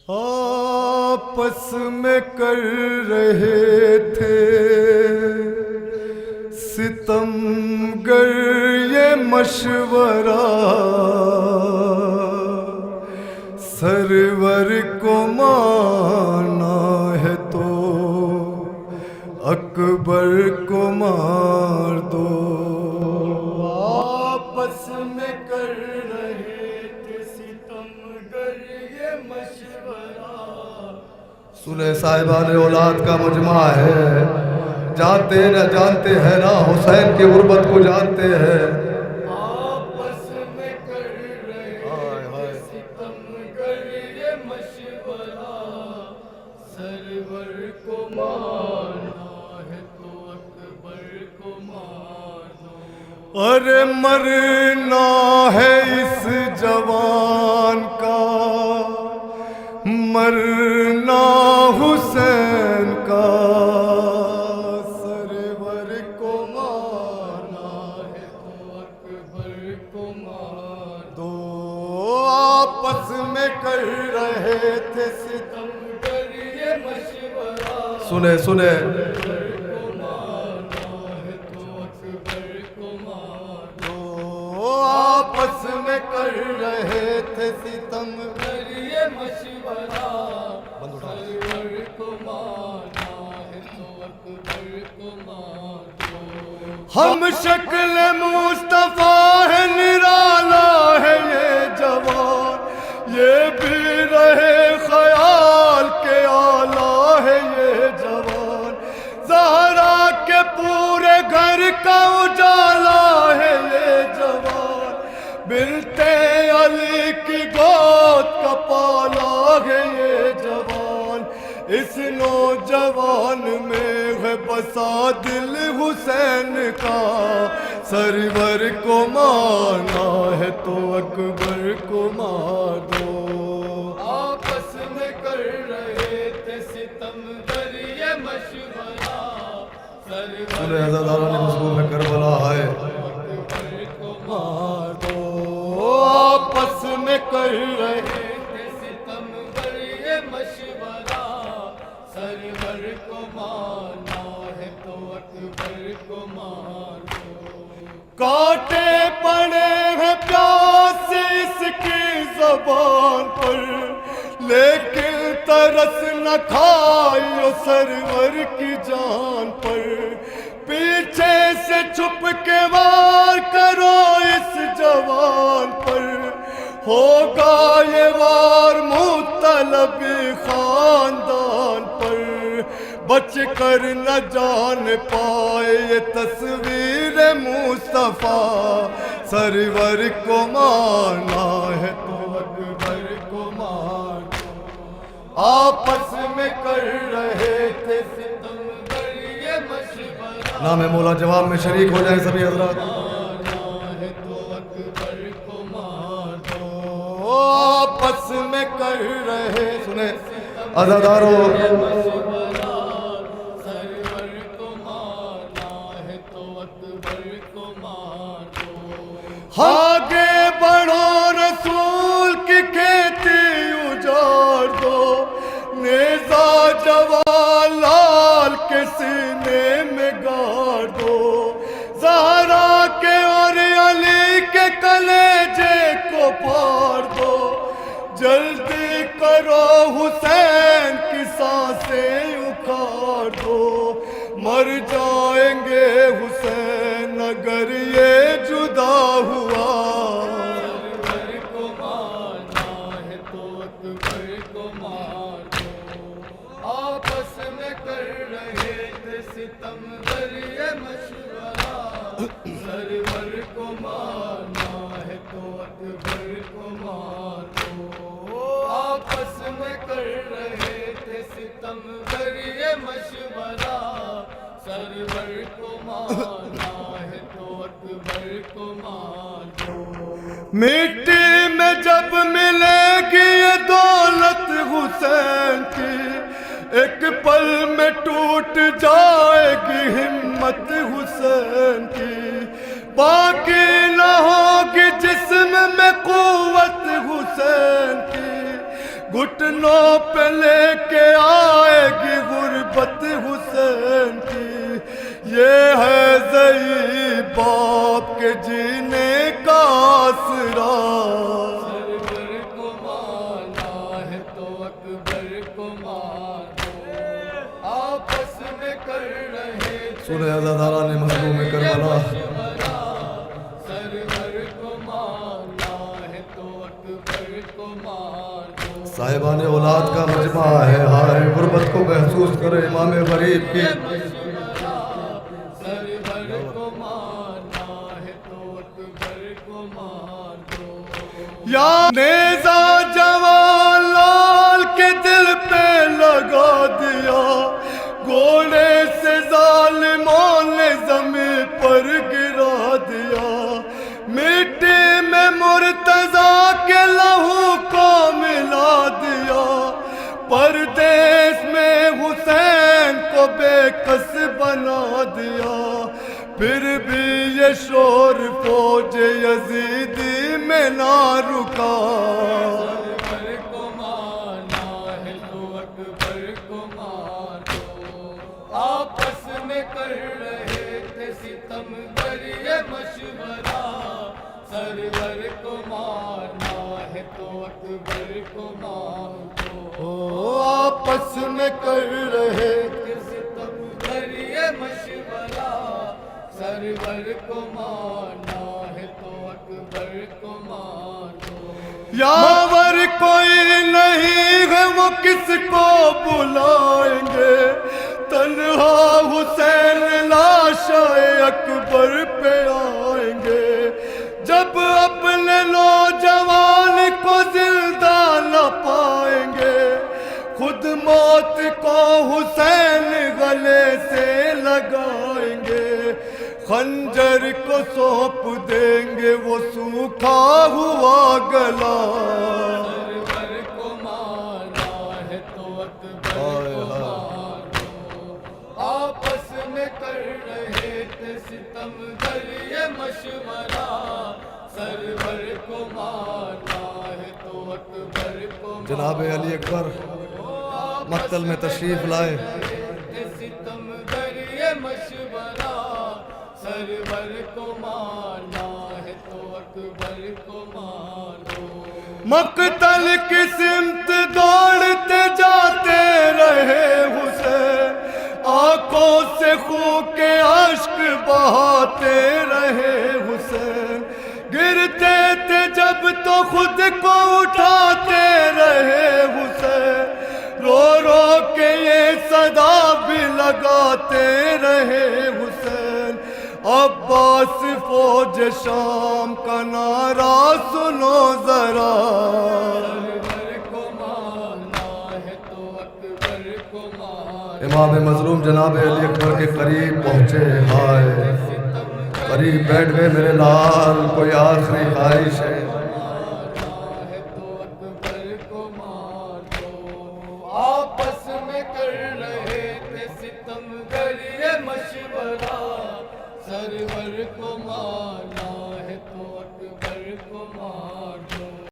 آپس میں کر رہے تھے ستم گر یہ مشورہ، سرور کو مانا ہے تو اکبر کو مار دو۔ آپس میں کر رہے تھے ستم گر یہ مشورہ۔ سنے صاحبان اولاد کا مجمع ہے، جانتے نہ جانتے ہیں نا حسین کی غربت کو جانتے ہیں۔ آپس میں کر رہے تھے ستم گر یہ مشورہ، سرور کو مارنا ہے تو اکبر کو مار دو۔ ارے مرنا ہے اس جوان کا، مرنا حسین کا، سرور کو مارنا ہے تو اکبر کو مار دو۔ آپس میں کر رہے تھے ستم گر یہ مشورہ، سنے سنے، آپس میں کر رہے تھے ستم گر یہ مشورہ، سرور کو مارنا ہے تو اکبر کو مار دو۔ ہم شکل مصطفیٰ ہے، نرالا ہے یہ جوان، یہ بھی رہے خیال کے آلہ ہے یہ جوان، زہرا کے پورے گھر کا اجالا ہے یہ جوان، بنتے علی کی گود کا پالا ہے یہ جوان، اس نوجوان میں ہے بسا دل حسین کا، سرور کو مارنا ہے تو اکبر کو مار دو۔ آپس میں کر رہے تھے ستم گر یہ مشورہ، سنے عزاداران مظلوم کربلا ہے، مار دو۔ آپس میں کر رہے تھے ستم گر یہ مشورہ، سرور کو مارنا ہے تو اکبر کو مار دو۔ کاٹے پڑے ہیں پیاس اس کی زبان پر، لیکن ترس نہ کھائیو سرور کی جان پر، پیچھے سے چھپ کے وار کرو اس جوان پر، ہوگا یہ وار مطلب خاندان پر، بچ کر نہ جان پائے یہ تصویر مصطفیٰ، سرور کو مارنا ہے تو اکبر کو مار دو۔ آپس میں کر رہے تھے ستم گر یہ مشورہ، نام مولا جواب میں شریک ہو جائیں سبھی حضرات، ہے تو اکبر کو مار دو۔ آپس میں کر رہے، سنیں عزادارو، آگے بڑھو رسول کی کھیتی اجاڑ دو، نیزہ جوان لال کے سینے میں گاڑ دو، زہرا کے اور علی کے کلیجے کو پھاڑ دو، جلدی کرو حسین کی سانسیں اکھاڑ دو، مر جائیں گے حسین اگر یہ جدا ہوا، سرور کو مارنا ہے تو اکبر کو مار دو۔ آپس میں کر رہے تھے ستم گر یہ مشورہ، سرور کو مارنا ہے تو اکبر کو مار دو۔ آپس میں کر رہے تھے ستم گر یہ مشورہ، سرور کو مارنا ہے تو اکبر کو مار دو۔ مٹی میں جب ملے گی یہ دولت حسین کی، ایک پل میں ٹوٹ جائے گی ہمت حسین کی، باقی نہ ہوگی جسم میں قوت حسین کی، گھٹنوں پہ لے کے آئے گی غربت حسین کی، یہ ہے ضعیف باپ کے جینے کا آسرا۔ سرور کو مانا ہے تو اکبر کو مانو، آپس میں کر رہے سورہ عزاداران مظلوم کربلا۔ سرور کو مانا ہے تو اکبر کو مانو، صاحبان اولاد کا مجمع ہے، ہائے غربت کو محسوس کرے امام غریب کی۔ سرور کو مانا ہے تو اکبر کو مانو، یا نیزہ جوان لال کے دل پہ لگا دیا، گھوڑے سے ظالموں نے زمین پر گرا دیا، مٹی میں مرتضیٰ کے لہو کو ملا دیا، پردیس میں حسین کو بے کس بنا دیا، پھر بھی یہ شور فوج یزیدی میں نہ رکا۔ سرور کو مانا ہے تو اکبر کو مانو، آپس میں کر رہے تھے ستم گر یہ مشورہ، سرور کو مانا ہے تو اکبر کو مانو، آپس میں کر رہے ستم گر یہ مشورہ، سرور کو مانا ہے تو اکبر کو مانو، یاور کوئی نہیں ہے وہ کس کو بلائیں گے، تنہا حسین لاش اکبر پہ آئیں گے، جب اپنے نوجوان کو زندہ نہ پائیں گے، خود موت کو حسین گلے سے لگائیں گے، خنجر کو سونپ دیں گے وہ سوکھا ہوا گلا۔ سرور کو مانا ہے تو اکبر کو مانو، آپس میں کر رہے تھے ستم گر یہ مشورہ، سرور کو مانا ہے تو اکبر کو جناب علی اکبر مقتل میں تشریف لائے۔ ستم گر یہ مشورہ، سرور کو مانا ہے تو اکبر کو مانو، مقتل کی سمت دوڑتے جاتے رہے حسین، آنکھوں سے خون کے اشک بہاتے رہے حسین، گرتے تھے جب تو خود کو اٹھاتے رہے حسین، رو رو کے یہ صدا بھی لگاتے رہے حسین، عباس فوج شام کا نعرہ سنو ذرا۔ سرور کو مانا ہے تو اکبر کو مانو، امام مظلوم جناب علی اکبر کے قریب پہنچے، ہائے قریب بیٹھ گئے میرے لال، کوئی آخری خواہش ہے؟ ہے تو اکبر کو مانو، آپس میں کر رہے تھے ستم گر یہ مشورہ، سرور کو مانا ہے تو اکبر کو مانو۔